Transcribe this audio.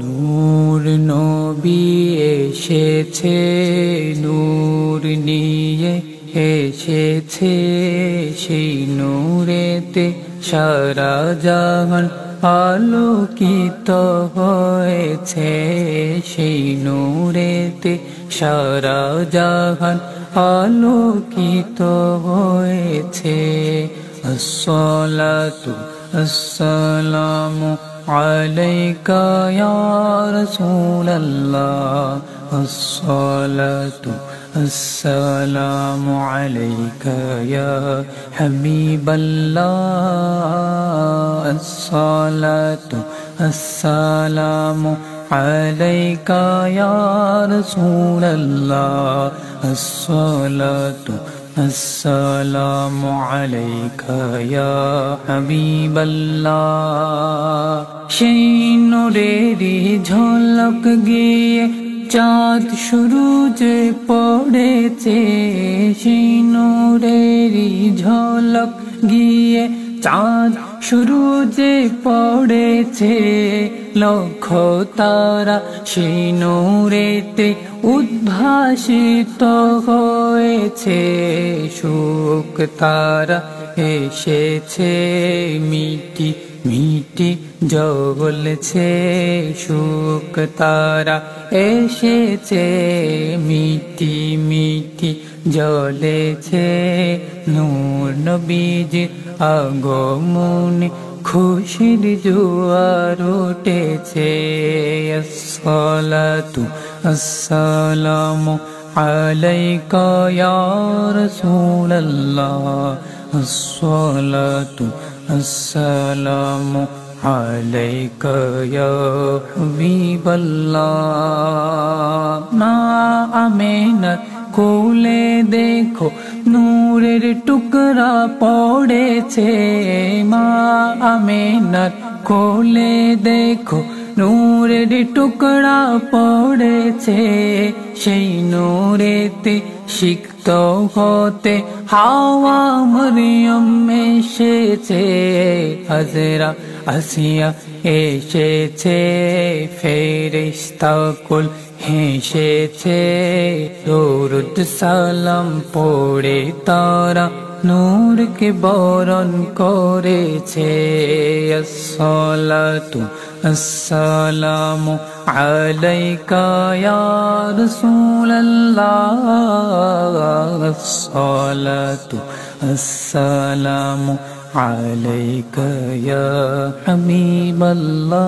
নূর নবী এসেছে, নূর নিয়ে এসেছে, সেই নূরেতে সারা জাহান আলোকিত হয়েছে, সেই নূরেতে সারা জাহান আলোকিত হয়েছে। আসসালাতু আসসালামু আলাইকা ইয়া রাসূলাল্লাহ, আসসালাতু আসসালামু আলাইকা ইয়া হাবিবাল্লাহ, আসসালাতু আসসালামু আলাইকা ইয়া রাসূলাল্লাহ, আসসালাতু আসসালামু আলাইকা ইয়া হাবিবাল্লাহ। সেই নূরেরই ঝলক গিয়ে চাঁদ সূরজে পড়েছে, সেই নূরেরই ঝলক গিয়ে চাঁদ সূরজে পড়েছে, লক্ষ তারা সেই নূরেতে উদ্ভাসিত হয়েছে, সুখ তারা এসেছে মিটি মিটি জ্বলছে, সুখ তারা এসেছে মিটি মিটি জ্বলেছে, নূর নবীজির আগমনে খুশির জোয়ার উঠেছে। আসসালাতু আসসালামু আলাইকা ইয়া রাসূলাল্লাহ, আসসালাতু আসসালামু আলাইকা ইয়া হাবিবাল্লাহ। মা আমিনার কোলে দেখো নূরের টুকরা পড়েছে, মা আমিনার কোলে দেখো নূরের টুকরা পড়েছে, সেই নূরেতে সিক্ত হতে হাওয়া মরিয়ম এসেছে, হযরা আসিয়া এসেছে, ফেরেশতা কুল হেসেছে, দরুদ সালাম পড়ে তারা নূরকে বরণ করেছে। আসসালাতু আসসালামু আলাইকা ইয়া রাসূলাল্লাহ, আসসালাতু আসসালামু আলাইকা ইয়া হাবিবাল্লাহ।